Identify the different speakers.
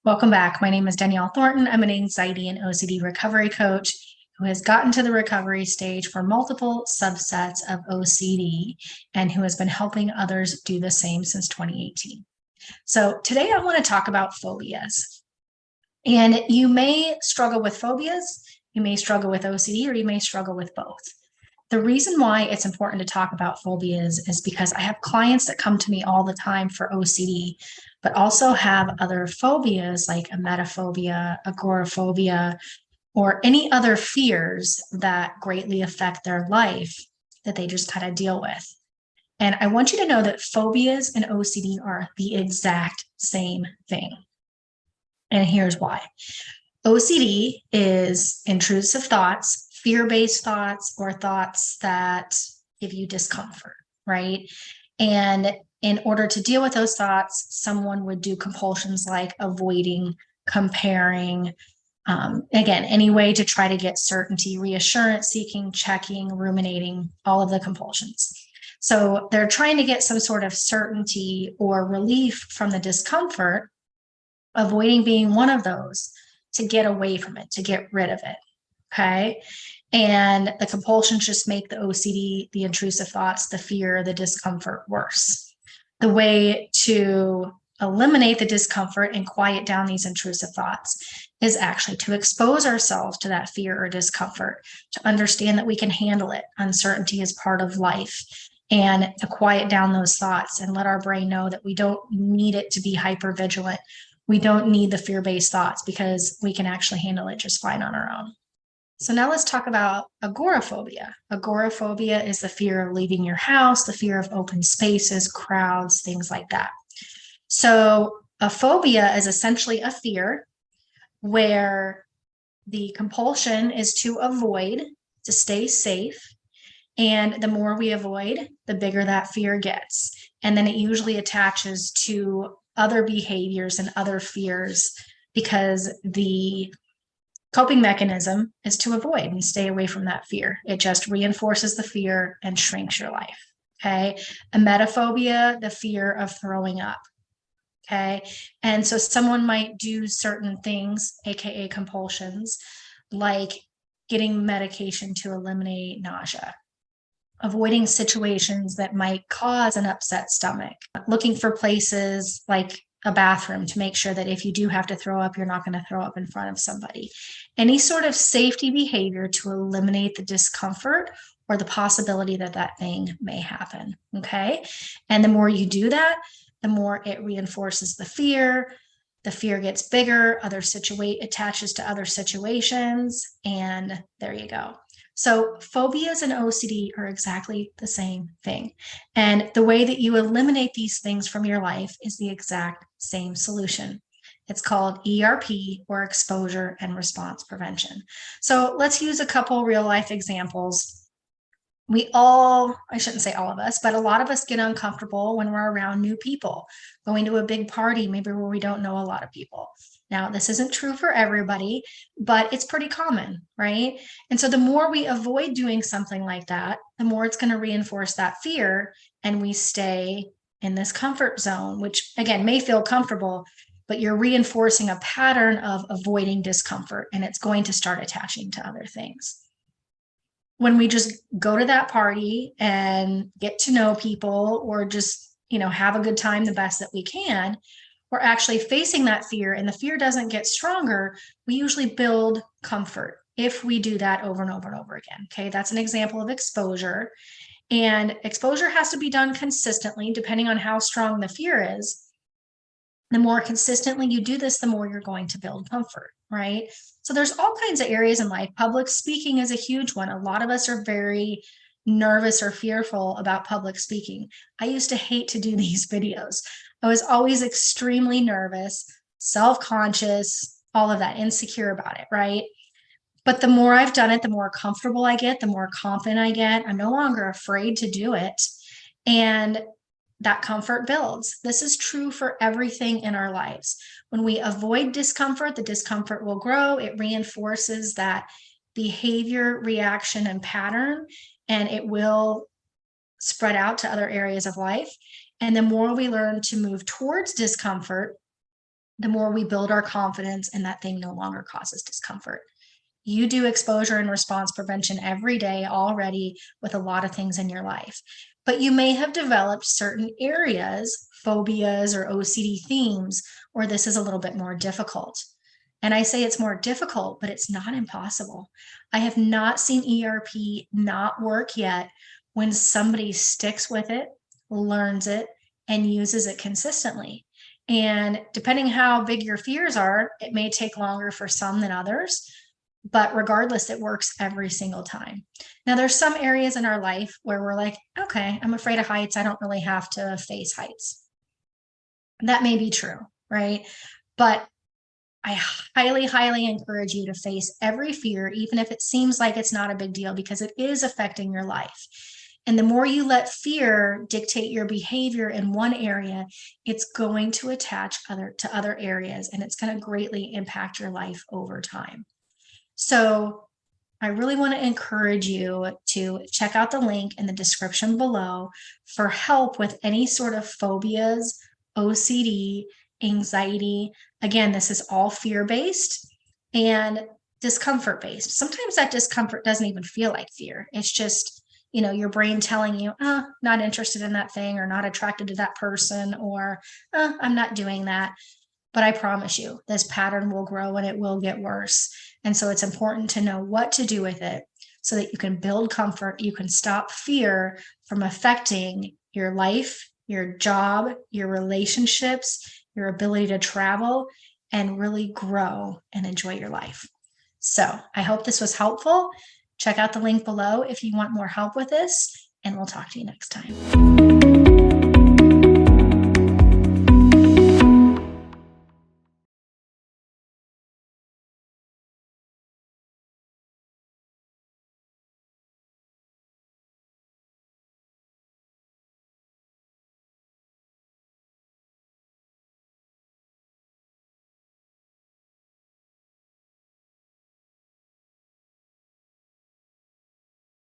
Speaker 1: Welcome back. My name is Danielle Thornton. I'm an anxiety and OCD recovery coach who has gotten to the recovery stage for multiple subsets of OCD and who has been helping others do the same since 2018. So today I want to talk about phobias. And you may struggle with phobias, you may struggle with OCD, or you may struggle with both. The reason why it's important to talk about phobias is because I have clients that come to me all the time for OCD, but also have other phobias like emetophobia, agoraphobia, or any other fears that greatly affect their life that they just kind of deal with. And I want you to know that phobias and OCD are the exact same thing. And here's why. OCD is intrusive thoughts, fear-based thoughts, or thoughts that give you discomfort, right? And in order to deal with those thoughts, someone would do compulsions like avoiding, comparing, again, any way to try to get certainty, reassurance seeking, checking, ruminating, all of the compulsions. So they're trying to get some sort of certainty or relief from the discomfort, avoiding being one of those, to get away from it, to get rid of it. Okay. And the compulsions just make the OCD, the intrusive thoughts, the fear, the discomfort worse. The way to eliminate the discomfort and quiet down these intrusive thoughts is actually to expose ourselves to that fear or discomfort, to understand that we can handle it. Uncertainty is part of life. And to quiet down those thoughts and let our brain know that we don't need it to be hyper vigilant. We don't need the fear-based thoughts because we can actually handle it just fine on our own. So now let's talk about agoraphobia. Agoraphobia is the fear of leaving your house, the fear of open spaces, crowds, things like that. So a phobia is essentially a fear where the compulsion is to avoid, to stay safe. And the more we avoid, the bigger that fear gets. And then it usually attaches to other behaviors and other fears because the coping mechanism is to avoid and stay away from that fear. It just reinforces the fear and shrinks your life. Okay. Emetophobia, the fear of throwing up. Okay. And so someone might do certain things, AKA compulsions, like getting medication to eliminate nausea, avoiding situations that might cause an upset stomach, looking for places like a bathroom to make sure that if you do have to throw up, you're not going to throw up in front of somebody. Any sort of safety behavior to eliminate the discomfort or the possibility that that thing may happen. Okay. And the more you do that, the more it reinforces the fear. The fear gets bigger, attaches to other situations, and there you go. So phobias and OCD are exactly the same thing. And the way that you eliminate these things from your life is the exact same solution. It's called ERP, or exposure and response prevention. So let's use a couple real life examples. I shouldn't say all of us, but a lot of us get uncomfortable when we're around new people, going to a big party, maybe where we don't know a lot of people. Now, this isn't true for everybody, but it's pretty common, right? And so the more we avoid doing something like that, the more it's going to reinforce that fear, and we stay in this comfort zone, which again may feel comfortable, but you're reinforcing a pattern of avoiding discomfort, and it's going to start attaching to other things. When we just go to that party and get to know people, or just, have a good time the best that we can, we're actually facing that fear, and the fear doesn't get stronger. We usually build comfort if we do that over and over and over again. Okay, that's an example of exposure. And exposure has to be done consistently, depending on how strong the fear is. The more consistently you do this, the more you're going to build comfort, right? So there's all kinds of areas in life. Public speaking is a huge one. A lot of us are very nervous or fearful about public speaking. I used to hate to do these videos. I was always extremely nervous, self-conscious, all of that, insecure about it, right? But the more I've done it, the more comfortable I get, the more confident I get. I'm no longer afraid to do it. And that comfort builds. This is true for everything in our lives. When we avoid discomfort, the discomfort will grow. It reinforces that behavior, reaction, and pattern, and it will spread out to other areas of life. And the more we learn to move towards discomfort, the more we build our confidence and that thing no longer causes discomfort. You do exposure and response prevention every day already with a lot of things in your life, but you may have developed certain areas, phobias or OCD themes, where this is a little bit more difficult. And I say it's more difficult, but it's not impossible. I have not seen ERP not work yet when somebody sticks with it, learns it, and uses it consistently. And depending how big your fears are, it may take longer for some than others, but regardless, it works every single time. Now, there's some areas in our life where we're like, okay, I'm afraid of heights. I don't really have to face heights. That may be true, right? But I highly, highly encourage you to face every fear, even if it seems like it's not a big deal, because it is affecting your life. And the more you let fear dictate your behavior in one area, it's going to attach to other areas, and it's going to greatly impact your life over time. So I really want to encourage you to check out the link in the description below for help with any sort of phobias, OCD, anxiety. Again, this is all fear-based and discomfort-based. Sometimes that discomfort doesn't even feel like fear. It's just, your brain telling you, not interested in that thing, or not attracted to that person, or I'm not doing that. But I promise you, this pattern will grow and it will get worse. And so it's important to know what to do with it so that you can build comfort. You can stop fear from affecting your life, your job, your relationships, your ability to travel, and really grow and enjoy your life. So I hope this was helpful. Check out the link below if you want more help with this, and we'll talk to you next time.